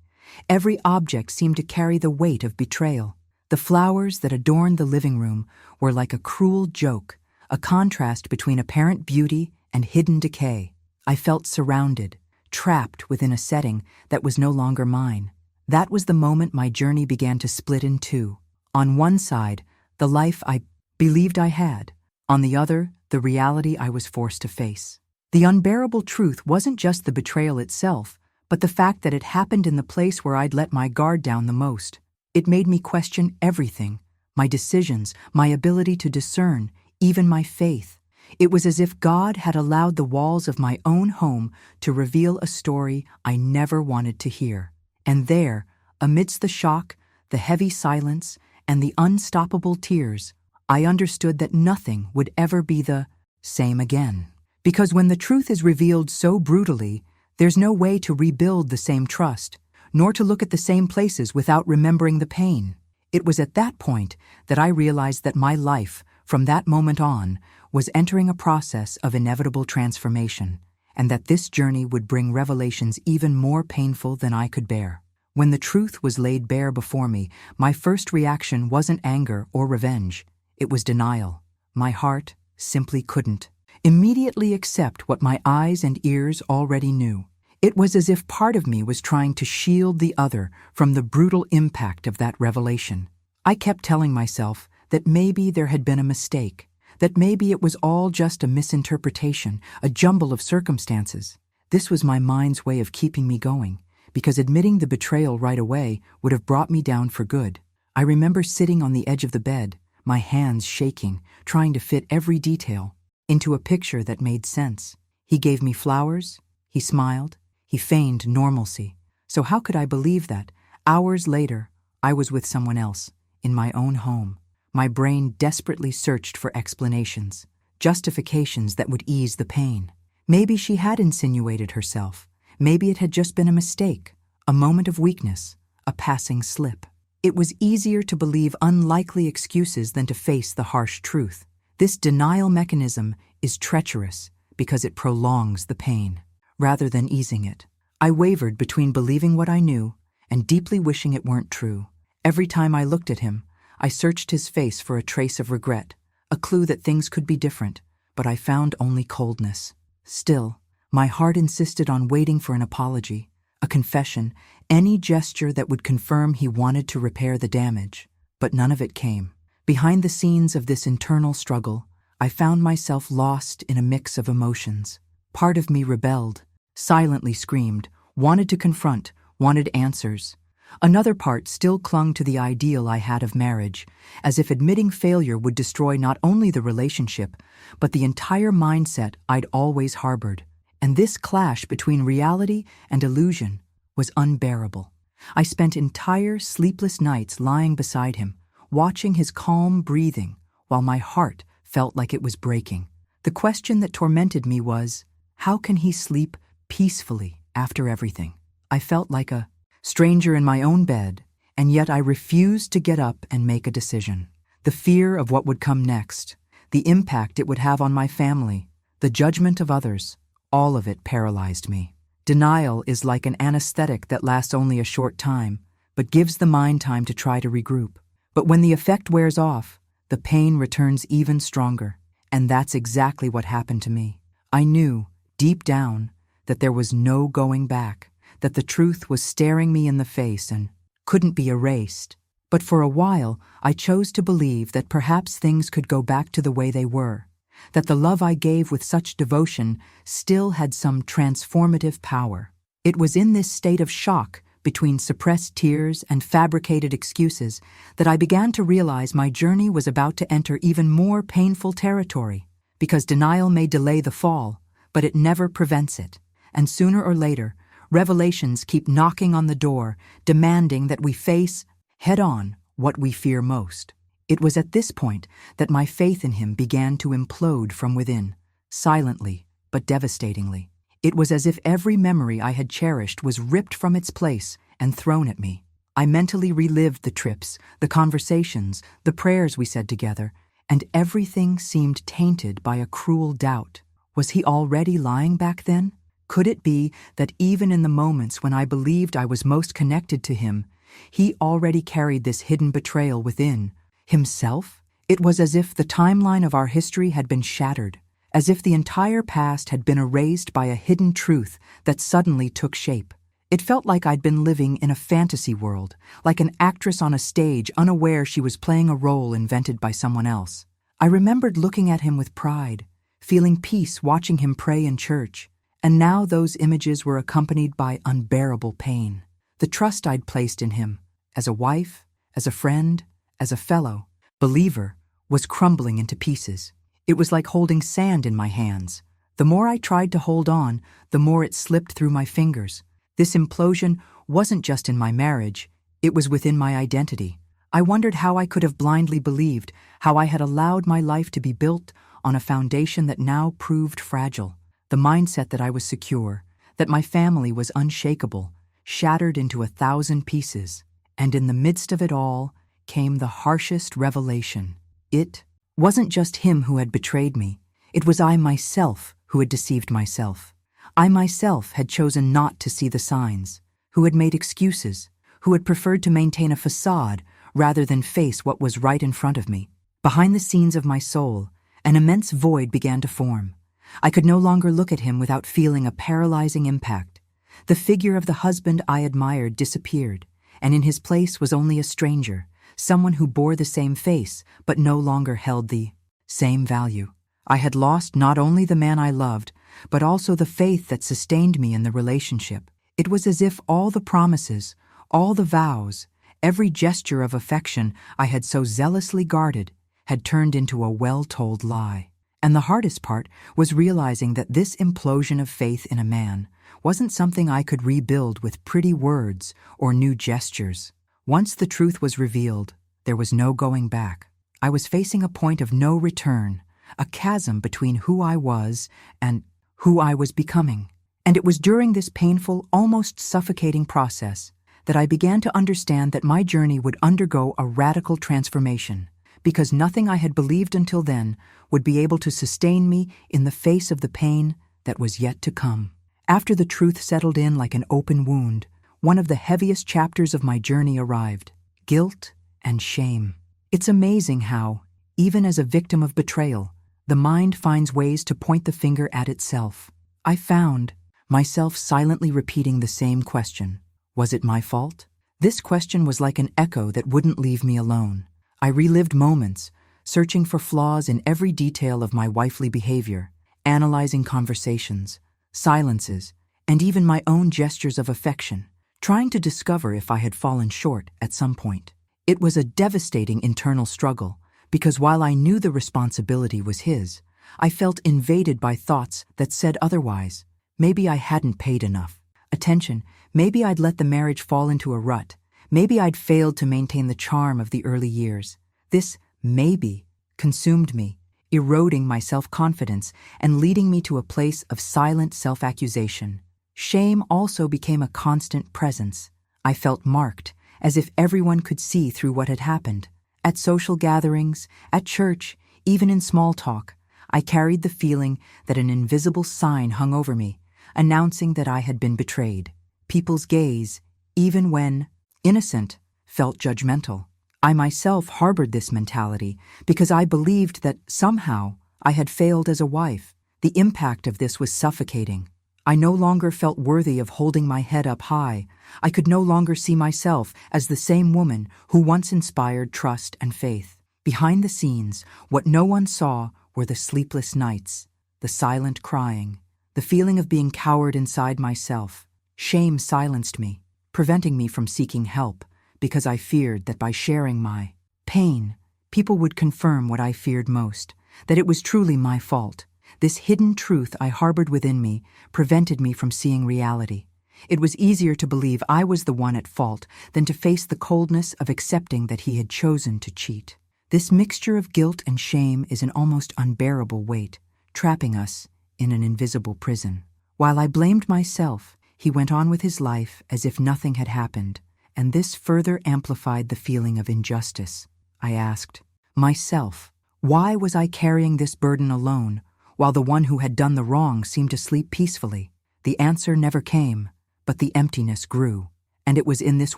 Every object seemed to carry the weight of betrayal. The flowers that adorned the living room were like a cruel joke, a contrast between apparent beauty and hidden decay. I felt surrounded, trapped within a setting that was no longer mine. That was the moment my journey began to split in two. On one side, the life I believed I had. On the other, the reality I was forced to face. The unbearable truth wasn't just the betrayal itself, but the fact that it happened in the place where I'd let my guard down the most. It made me question everything, my decisions, my ability to discern, even my faith. It was as if God had allowed the walls of my own home to reveal a story I never wanted to hear. And there, amidst the shock, the heavy silence, and the unstoppable tears, I understood that nothing would ever be the same again. Because when the truth is revealed so brutally, there's no way to rebuild the same trust, nor to look at the same places without remembering the pain. It was at that point that I realized that my life, from that moment on, was entering a process of inevitable transformation, and that this journey would bring revelations even more painful than I could bear. When the truth was laid bare before me, my first reaction wasn't anger or revenge. It was denial. My heart simply couldn't immediately accept what my eyes and ears already knew. It was as if part of me was trying to shield the other from the brutal impact of that revelation. I kept telling myself that maybe there had been a mistake, that maybe it was all just a misinterpretation, a jumble of circumstances. This was my mind's way of keeping me going, because admitting the betrayal right away would have brought me down for good. I remember sitting on the edge of the bed, my hands shaking, trying to fit every detail into a picture that made sense. He gave me flowers, he smiled, he feigned normalcy. So how could I believe that, hours later, I was with someone else, in my own home? My brain desperately searched for explanations, justifications that would ease the pain. Maybe she had insinuated herself. Maybe it had just been a mistake, a moment of weakness, a passing slip. It was easier to believe unlikely excuses than to face the harsh truth. This denial mechanism is treacherous because it prolongs the pain, rather than easing it. I wavered between believing what I knew and deeply wishing it weren't true. Every time I looked at him, I searched his face for a trace of regret, a clue that things could be different, but I found only coldness. Still, my heart insisted on waiting for an apology, a confession, any gesture that would confirm he wanted to repair the damage. But none of it came. Behind the scenes of this internal struggle, I found myself lost in a mix of emotions. Part of me rebelled, silently screamed, wanted to confront, wanted answers. Another part still clung to the ideal I had of marriage, as if admitting failure would destroy not only the relationship, but the entire mindset I'd always harbored. And this clash between reality and illusion was unbearable. I spent entire sleepless nights lying beside him, watching his calm breathing, while my heart felt like it was breaking. The question that tormented me was, how can he sleep peacefully after everything? I felt like a stranger in my own bed, and yet I refused to get up and make a decision. The fear of what would come next, the impact it would have on my family, the judgment of others, all of it paralyzed me. Denial is like an anesthetic that lasts only a short time, but gives the mind time to try to regroup. But when the effect wears off, the pain returns even stronger, and that's exactly what happened to me. I knew, deep down, that there was no going back, that the truth was staring me in the face and couldn't be erased. But for a while, I chose to believe that perhaps things could go back to the way they were, that the love I gave with such devotion still had some transformative power. It was in this state of shock, between suppressed tears and fabricated excuses, that I began to realize my journey was about to enter even more painful territory, because denial may delay the fall, but it never prevents it. And sooner or later, revelations keep knocking on the door, demanding that we face head-on what we fear most. It was at this point that my faith in him began to implode from within, silently but devastatingly. It was as if every memory I had cherished was ripped from its place and thrown at me. I mentally relived the trips, the conversations, the prayers we said together, and everything seemed tainted by a cruel doubt. Was he already lying back then? Could it be that even in the moments when I believed I was most connected to him, he already carried this hidden betrayal within himself? It was as if the timeline of our history had been shattered, as if the entire past had been erased by a hidden truth that suddenly took shape. It felt like I'd been living in a fantasy world, like an actress on a stage unaware she was playing a role invented by someone else. I remembered looking at him with pride, feeling peace watching him pray in church, and now those images were accompanied by unbearable pain. The trust I'd placed in him, as a wife, as a friend, as a fellow believer, was crumbling into pieces. It was like holding sand in my hands. The more I tried to hold on, the more it slipped through my fingers. This implosion wasn't just in my marriage, it was within my identity. I wondered how I could have blindly believed, how I had allowed my life to be built on a foundation that now proved fragile. The mindset that I was secure, that my family was unshakable, shattered into 1,000 pieces. And in the midst of it all came the harshest revelation. It wasn't just him who had betrayed me. It was I myself who had deceived myself. I myself had chosen not to see the signs, who had made excuses, who had preferred to maintain a facade rather than face what was right in front of me. Behind the scenes of my soul, an immense void began to form. I could no longer look at him without feeling a paralyzing impact. The figure of the husband I admired disappeared, and in his place was only a stranger, someone who bore the same face but no longer held the same value. I had lost not only the man I loved, but also the faith that sustained me in the relationship. It was as if all the promises, all the vows, every gesture of affection I had so zealously guarded had turned into a well-told lie. And the hardest part was realizing that this implosion of faith in a man wasn't something I could rebuild with pretty words or new gestures. Once the truth was revealed, there was no going back. I was facing a point of no return, a chasm between who I was and who I was becoming. And it was during this painful, almost suffocating process that I began to understand that my journey would undergo a radical transformation, because nothing I had believed until then would be able to sustain me in the face of the pain that was yet to come. After the truth settled in like an open wound, one of the heaviest chapters of my journey arrived: guilt and shame. It's amazing how, even as a victim of betrayal, the mind finds ways to point the finger at itself. I found myself silently repeating the same question. Was it my fault? This question was like an echo that wouldn't leave me alone. I relived moments, searching for flaws in every detail of my wifely behavior, analyzing conversations, silences, and even my own gestures of affection, trying to discover if I had fallen short at some point. It was a devastating internal struggle, because while I knew the responsibility was his, I felt invaded by thoughts that said otherwise. Maybe I hadn't paid enough. attention. Maybe I'd let the marriage fall into a rut. Maybe I'd failed to maintain the charm of the early years. This maybe consumed me, eroding my self-confidence and leading me to a place of silent self-accusation. Shame also became a constant presence. I felt marked, as if everyone could see through what had happened. At social gatherings, at church, even in small talk, I carried the feeling that an invisible sign hung over me, announcing that I had been betrayed. People's gaze, even when innocent, felt judgmental. I myself harbored this mentality because I believed that somehow I had failed as a wife. The impact of this was suffocating. I no longer felt worthy of holding my head up high. I could no longer see myself as the same woman who once inspired trust and faith. Behind the scenes, what no one saw were the sleepless nights, the silent crying, the feeling of being cowered inside myself. Shame silenced me, preventing me from seeking help, because I feared that by sharing my pain, people would confirm what I feared most, that it was truly my fault. This hidden truth I harbored within me prevented me from seeing reality. It was easier to believe I was the one at fault than to face the coldness of accepting that he had chosen to cheat. This mixture of guilt and shame is an almost unbearable weight, trapping us in an invisible prison. While I blamed myself, he went on with his life as if nothing had happened, and this further amplified the feeling of injustice. I asked myself, why was I carrying this burden alone, while the one who had done the wrong seemed to sleep peacefully? The answer never came, but the emptiness grew. And it was in this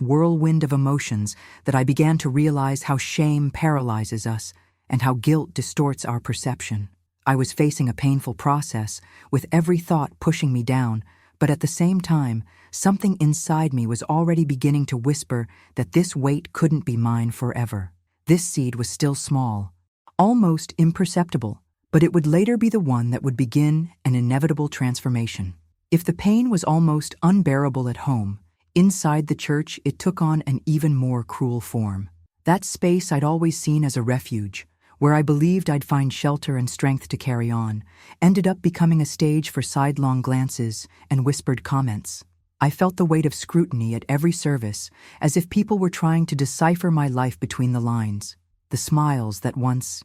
whirlwind of emotions that I began to realize how shame paralyzes us and how guilt distorts our perception. I was facing a painful process, with every thought pushing me down, but at the same time, something inside me was already beginning to whisper that this weight couldn't be mine forever. This seed was still small, almost imperceptible, but it would later be the one that would begin an inevitable transformation. If the pain was almost unbearable at home, inside the church it took on an even more cruel form. That space I'd always seen as a refuge, where I believed I'd find shelter and strength to carry on, ended up becoming a stage for sidelong glances and whispered comments. I felt the weight of scrutiny at every service, as if people were trying to decipher my life between the lines. The smiles that once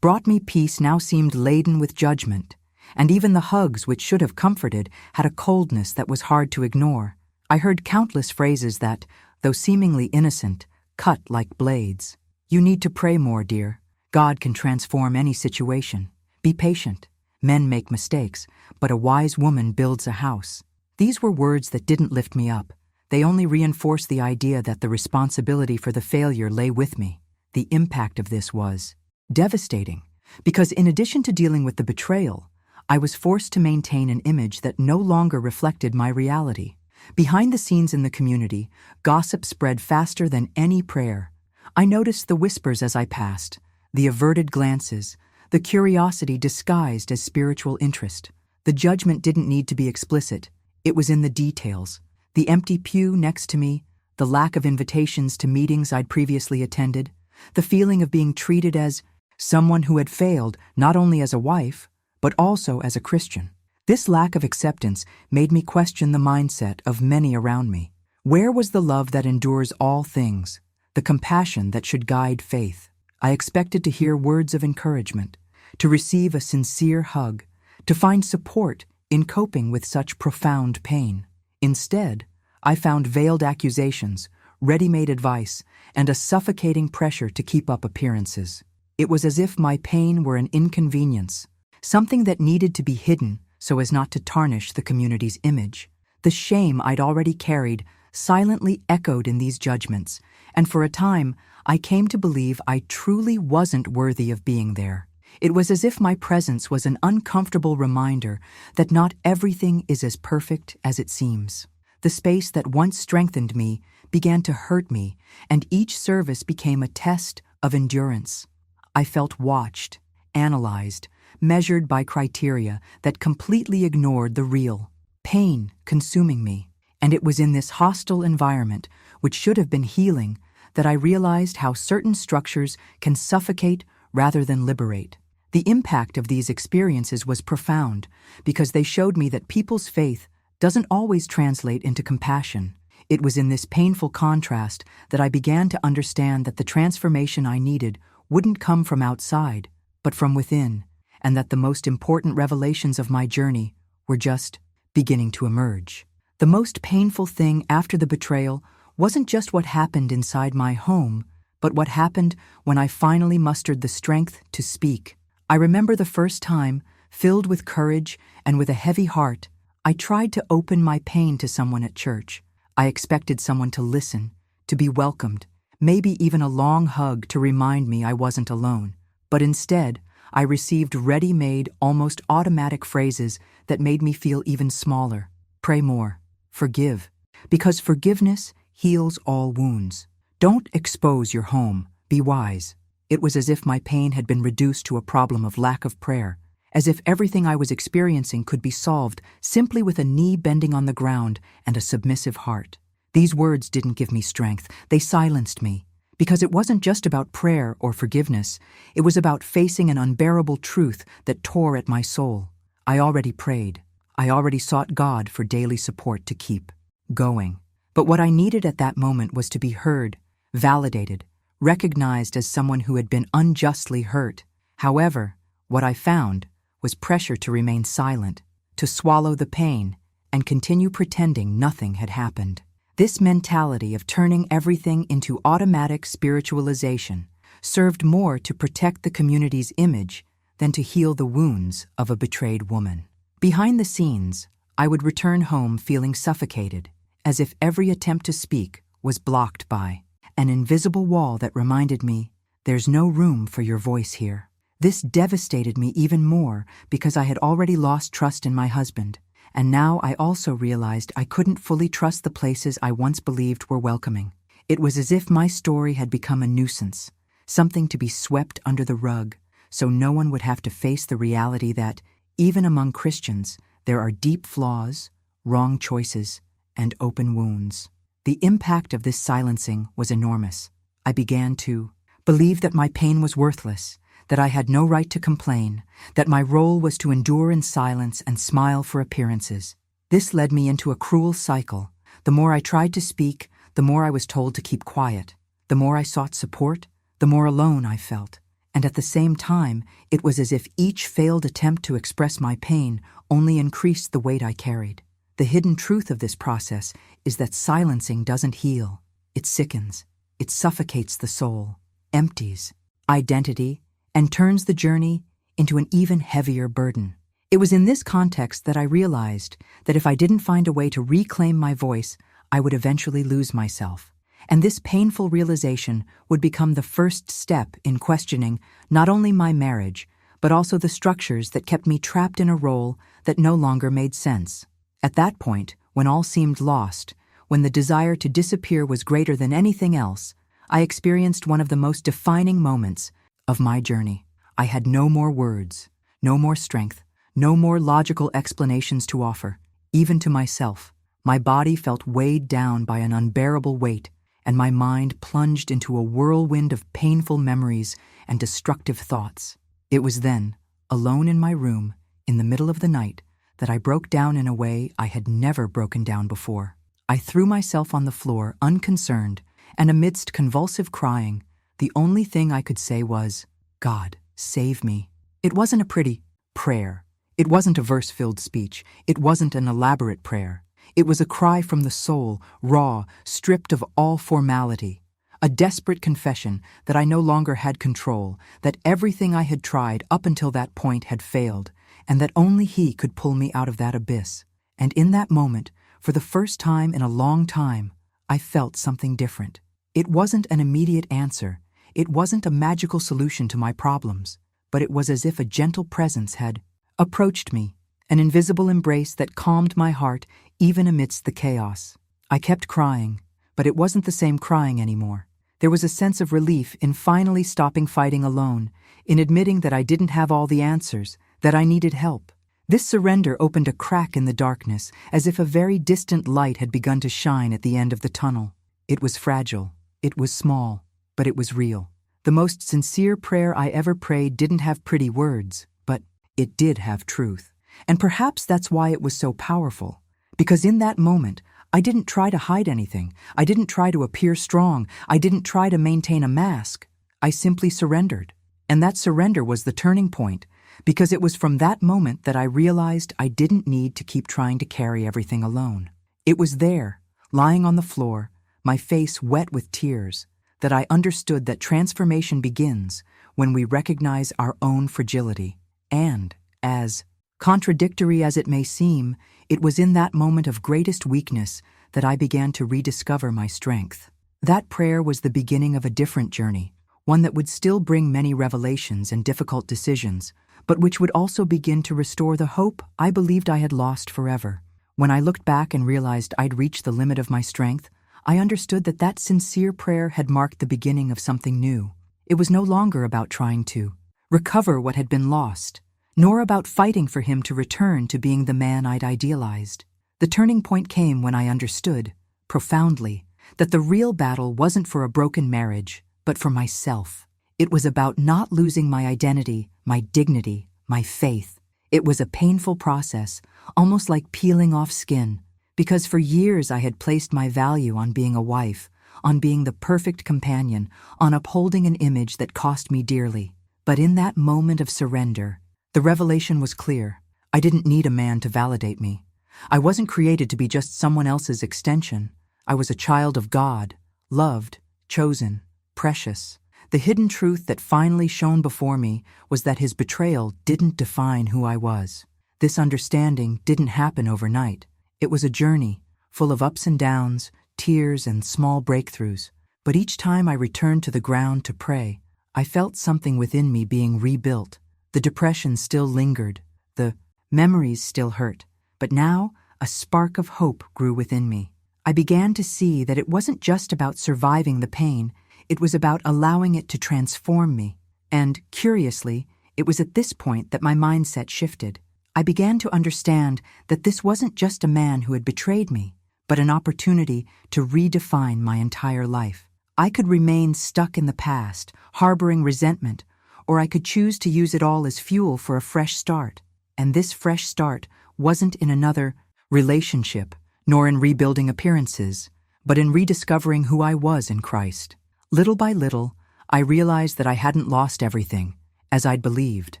brought me peace now seemed laden with judgment, and even the hugs which should have comforted had a coldness that was hard to ignore. I heard countless phrases that, though seemingly innocent, cut like blades. You need to pray more, dear. God can transform any situation. Be patient. Men make mistakes, but a wise woman builds a house. These were words that didn't lift me up. They only reinforced the idea that the responsibility for the failure lay with me. The impact of this was devastating, because in addition to dealing with the betrayal, I was forced to maintain an image that no longer reflected my reality. Behind the scenes in the community, gossip spread faster than any prayer. I noticed the whispers as I passed, the averted glances, the curiosity disguised as spiritual interest. The judgment didn't need to be explicit. It was in the details. The empty pew next to me, the lack of invitations to meetings I'd previously attended, the feeling of being treated as someone who had failed not only as a wife, but also as a Christian. This lack of acceptance made me question the mindset of many around me. Where was the love that endures all things, the compassion that should guide faith? I expected to hear words of encouragement, to receive a sincere hug, to find support in coping with such profound pain. Instead, I found veiled accusations, ready-made advice, and a suffocating pressure to keep up appearances. It was as if my pain were an inconvenience, something that needed to be hidden so as not to tarnish the community's image. The shame I'd already carried silently echoed in these judgments, and for a time I came to believe I truly wasn't worthy of being there. It was as if my presence was an uncomfortable reminder that not everything is as perfect as it seems. The space that once strengthened me began to hurt me, and each service became a test of endurance. I felt watched, analyzed, measured by criteria that completely ignored the real pain consuming me. And it was in this hostile environment, which should have been healing, that I realized how certain structures can suffocate rather than liberate. The impact of these experiences was profound, because they showed me that people's faith doesn't always translate into compassion. It was in this painful contrast that I began to understand that the transformation I needed wouldn't come from outside, but from within, and that the most important revelations of my journey were just beginning to emerge. The most painful thing after the betrayal wasn't just what happened inside my home, but what happened when I finally mustered the strength to speak. I remember the first time, filled with courage and with a heavy heart, I tried to open my pain to someone at church. I expected someone to listen, to be welcomed, maybe even a long hug to remind me I wasn't alone. But instead, I received ready-made, almost automatic phrases that made me feel even smaller. Pray more. Forgive. Because forgiveness heals all wounds. Don't expose your home. Be wise. It was as if my pain had been reduced to a problem of lack of prayer, as if everything I was experiencing could be solved simply with a knee bending on the ground and a submissive heart. These words didn't give me strength. They silenced me. Because it wasn't just about prayer or forgiveness, it was about facing an unbearable truth that tore at my soul. I already prayed. I already sought God for daily support to keep going. But what I needed at that moment was to be heard, validated, recognized as someone who had been unjustly hurt. However, what I found was pressure to remain silent, to swallow the pain, and continue pretending nothing had happened. This mentality of turning everything into automatic spiritualization served more to protect the community's image than to heal the wounds of a betrayed woman. Behind the scenes, I would return home feeling suffocated, as if every attempt to speak was blocked by an invisible wall that reminded me, there's no room for your voice here. This devastated me even more because I had already lost trust in my husband, and now I also realized I couldn't fully trust the places I once believed were welcoming. It was as if my story had become a nuisance, something to be swept under the rug, so no one would have to face the reality that, even among Christians, there are deep flaws, wrong choices, and open wounds. The impact of this silencing was enormous. I began to believe that my pain was worthless, that I had no right to complain, that my role was to endure in silence and smile for appearances. This led me into a cruel cycle. The more I tried to speak, the more I was told to keep quiet. The more I sought support, the more alone I felt. And at the same time, it was as if each failed attempt to express my pain only increased the weight I carried. The hidden truth of this process is that silencing doesn't heal. It sickens. It suffocates the soul, empties identity, and turns the journey into an even heavier burden. It was in this context that I realized that if I didn't find a way to reclaim my voice, I would eventually lose myself. And this painful realization would become the first step in questioning not only my marriage, but also the structures that kept me trapped in a role that no longer made sense. At that point, when all seemed lost, when the desire to disappear was greater than anything else, I experienced one of the most defining moments of my journey. I had no more words, no more strength, no more logical explanations to offer, even to myself. My body felt weighed down by an unbearable weight, and my mind plunged into a whirlwind of painful memories and destructive thoughts. It was then, alone in my room, in the middle of the night, that I broke down in a way I had never broken down before. I threw myself on the floor, unconcerned, and amidst convulsive crying, the only thing I could say was, God, save me. It wasn't a pretty prayer. It wasn't a verse-filled speech. It wasn't an elaborate prayer. It was a cry from the soul, raw, stripped of all formality. A desperate confession that I no longer had control, that everything I had tried up until that point had failed, and that only He could pull me out of that abyss. And in that moment, for the first time in a long time, I felt something different. It wasn't an immediate answer. It wasn't a magical solution to my problems, but it was as if a gentle presence had approached me, an invisible embrace that calmed my heart even amidst the chaos. I kept crying, but it wasn't the same crying anymore. There was a sense of relief in finally stopping fighting alone, in admitting that I didn't have all the answers, that I needed help. This surrender opened a crack in the darkness, as if a very distant light had begun to shine at the end of the tunnel. It was fragile, it was small, but it was real. The most sincere prayer I ever prayed didn't have pretty words, but it did have truth. And perhaps that's why it was so powerful, Because in that moment, I didn't try to hide anything. I didn't try to appear strong. I didn't try to maintain a mask. I simply surrendered. And that surrender was the turning point, because it was from that moment that I realized I didn't need to keep trying to carry everything alone. It was there, lying on the floor, my face wet with tears, that I understood that transformation begins when we recognize our own fragility. And, as contradictory as it may seem, it was in that moment of greatest weakness that I began to rediscover my strength. That prayer was the beginning of a different journey, one that would still bring many revelations and difficult decisions, but which would also begin to restore the hope I believed I had lost forever. When I looked back and realized I'd reached the limit of my strength, I understood that that sincere prayer had marked the beginning of something new. It was no longer about trying to recover what had been lost, nor about fighting for him to return to being the man I'd idealized. The turning point came when I understood, profoundly, that the real battle wasn't for a broken marriage, but for myself. It was about not losing my identity, my dignity, my faith. It was a painful process, almost like peeling off skin, because for years I had placed my value on being a wife, on being the perfect companion, on upholding an image that cost me dearly. But in that moment of surrender, the revelation was clear. I didn't need a man to validate me. I wasn't created to be just someone else's extension. I was a child of God, loved, chosen, precious. The hidden truth that finally shone before me was that his betrayal didn't define who I was. This understanding didn't happen overnight. It was a journey, full of ups and downs, tears and small breakthroughs. But each time I returned to the ground to pray, I felt something within me being rebuilt. The depression still lingered, the memories still hurt, but now a spark of hope grew within me. I began to see that it wasn't just about surviving the pain, it was about allowing it to transform me. And, curiously, it was at this point that my mindset shifted. I began to understand that this wasn't just a man who had betrayed me, but an opportunity to redefine my entire life. I could remain stuck in the past, harboring resentment, or I could choose to use it all as fuel for a fresh start. And this fresh start wasn't in another relationship, nor in rebuilding appearances, but in rediscovering who I was in Christ. Little by little, I realized that I hadn't lost everything, as I'd believed.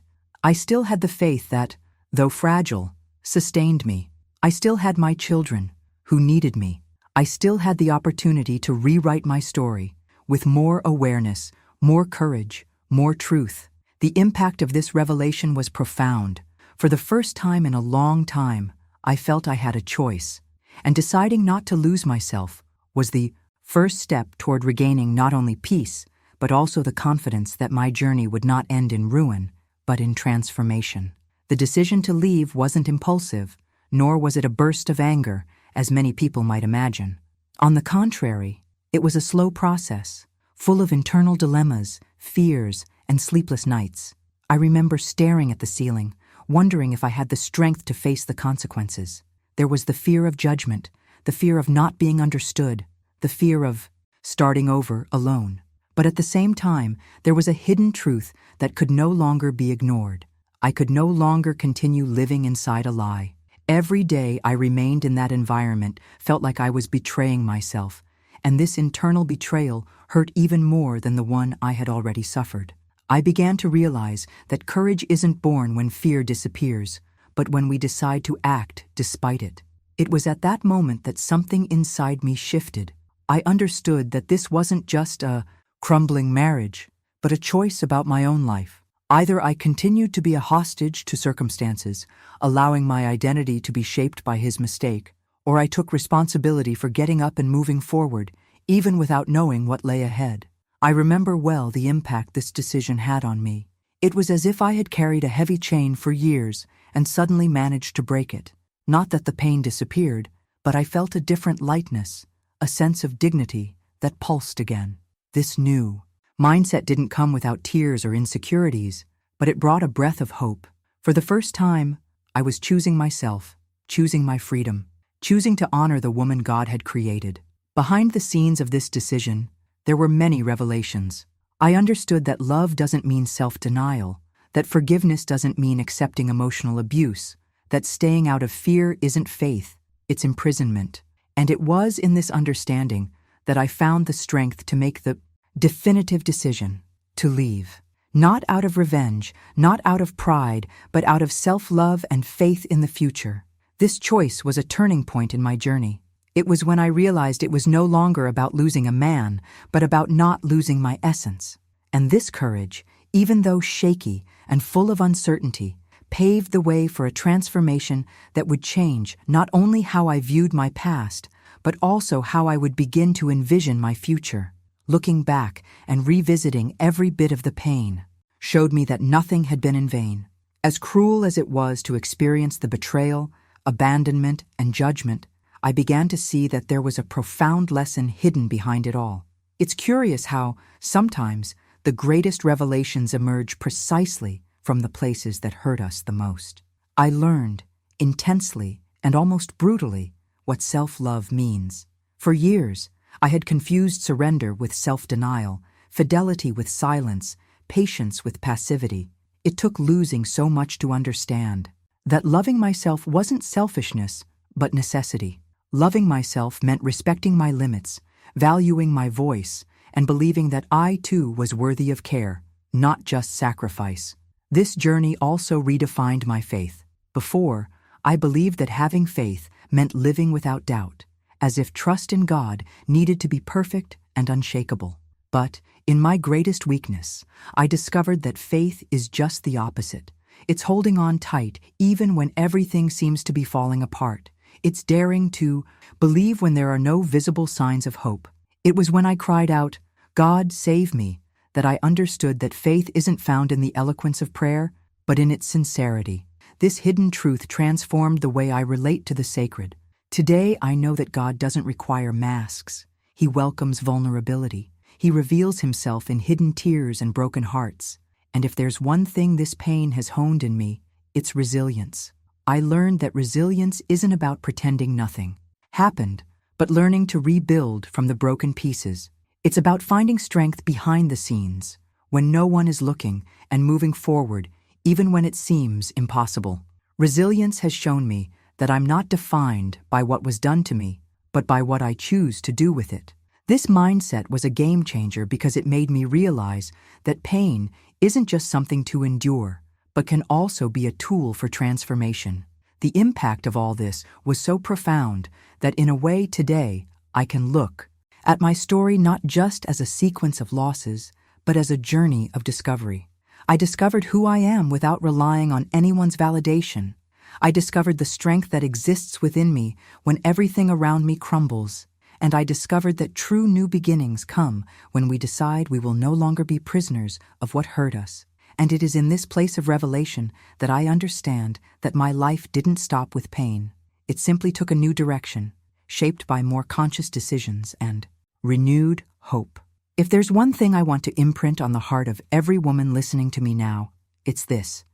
I still had the faith that, though fragile, sustained me. I still had my children, who needed me. I still had the opportunity to rewrite my story, with more awareness, more courage, more truth. The impact of this revelation was profound. For the first time in a long time, I felt I had a choice, and deciding not to lose myself was the first step toward regaining not only peace, but also the confidence that my journey would not end in ruin, but in transformation. The decision to leave wasn't impulsive, nor was it a burst of anger, as many people might imagine. On the contrary, it was a slow process, full of internal dilemmas, fears, and sleepless nights. I remember staring at the ceiling, wondering if I had the strength to face the consequences. There was the fear of judgment, the fear of not being understood, the fear of starting over alone. But at the same time, there was a hidden truth that could no longer be ignored. I could no longer continue living inside a lie. Every day I remained in that environment felt like I was betraying myself, and this internal betrayal hurt even more than the one I had already suffered. I began to realize that courage isn't born when fear disappears, but when we decide to act despite it. It was at that moment that something inside me shifted. I understood that this wasn't just a crumbling marriage, but a choice about my own life. Either I continued to be a hostage to circumstances, allowing my identity to be shaped by his mistake, or I took responsibility for getting up and moving forward, even without knowing what lay ahead. I remember well the impact this decision had on me. It was as if I had carried a heavy chain for years and suddenly managed to break it. Not that the pain disappeared, but I felt a different lightness, a sense of dignity that pulsed again. This new mindset didn't come without tears or insecurities, but it brought a breath of hope. For the first time, I was choosing myself, choosing my freedom, choosing to honor the woman God had created. Behind the scenes of this decision, there were many revelations. I understood that love doesn't mean self-denial, that forgiveness doesn't mean accepting emotional abuse, that staying out of fear isn't faith, its imprisonment. And it was in this understanding that I found the strength to make the definitive decision to leave. Not out of revenge, not out of pride, but out of self-love and faith in the future. This choice was a turning point in my journey. It was when I realized it was no longer about losing a man, but about not losing my essence. And this courage, even though shaky and full of uncertainty, paved the way for a transformation that would change not only how I viewed my past, but also how I would begin to envision my future. Looking back and revisiting every bit of the pain showed me that nothing had been in vain. As cruel as it was to experience the betrayal, abandonment, and judgment, I began to see that there was a profound lesson hidden behind it all. It's curious how, sometimes, the greatest revelations emerge precisely from the places that hurt us the most. I learned, intensely and almost brutally, what self-love means. For years, I had confused surrender with self-denial, fidelity with silence, patience with passivity. It took losing so much to understand that loving myself wasn't selfishness, but necessity. Loving myself meant respecting my limits, valuing my voice, and believing that I too was worthy of care, not just sacrifice. This journey also redefined my faith. Before, I believed that having faith meant living without doubt, as if trust in God needed to be perfect and unshakable. But, in my greatest weakness, I discovered that faith is just the opposite. It's holding on tight even when everything seems to be falling apart. It's daring to believe when there are no visible signs of hope. It was when I cried out, "God, save me," that I understood that faith isn't found in the eloquence of prayer, but in its sincerity. This hidden truth transformed the way I relate to the sacred. Today, I know that God doesn't require masks. He welcomes vulnerability. He reveals himself in hidden tears and broken hearts. And if there's one thing this pain has honed in me, it's resilience. I learned that resilience isn't about pretending nothing happened, but learning to rebuild from the broken pieces. It's about finding strength behind the scenes, when no one is looking, and moving forward, even when it seems impossible. Resilience has shown me that I'm not defined by what was done to me, but by what I choose to do with it. This mindset was a game changer because it made me realize that pain isn't just something to endure, but can also be a tool for transformation. The impact of all this was so profound that in a way today I can look at my story not just as a sequence of losses, but as a journey of discovery. I discovered who I am without relying on anyone's validation. I discovered the strength that exists within me when everything around me crumbles. And I discovered that true new beginnings come when we decide we will no longer be prisoners of what hurt us. And it is in this place of revelation that I understand that my life didn't stop with pain. It simply took a new direction, shaped by more conscious decisions and renewed hope. If there's one thing I want to imprint on the heart of every woman listening to me now, it's this: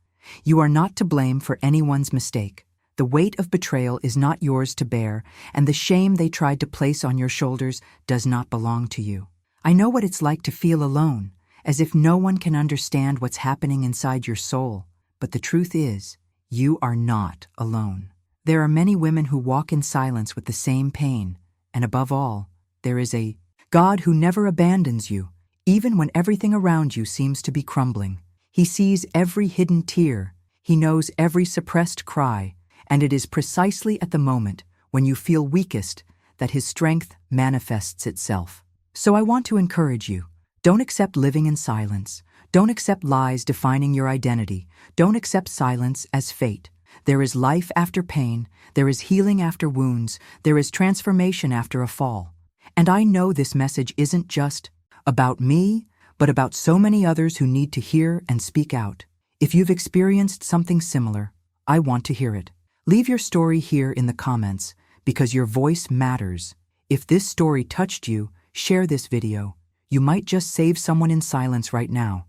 you are not to blame for anyone's mistake. The weight of betrayal is not yours to bear, and the shame they tried to place on your shoulders does not belong to you. I know what it's like to feel alone, as if no one can understand what's happening inside your soul. But the truth is, you are not alone. There are many women who walk in silence with the same pain, and above all, there is a God who never abandons you, even when everything around you seems to be crumbling. He sees every hidden tear, he knows every suppressed cry, and it is precisely at the moment when you feel weakest that his strength manifests itself. So I want to encourage you. Don't accept living in silence. Don't accept lies defining your identity. Don't accept silence as fate. There is life after pain. There is healing after wounds. There is transformation after a fall. And I know this message isn't just about me, but about so many others who need to hear and speak out. If you've experienced something similar, I want to hear it. Leave your story here in the comments, because your voice matters. If this story touched you, share this video. You might just save someone in silence right now.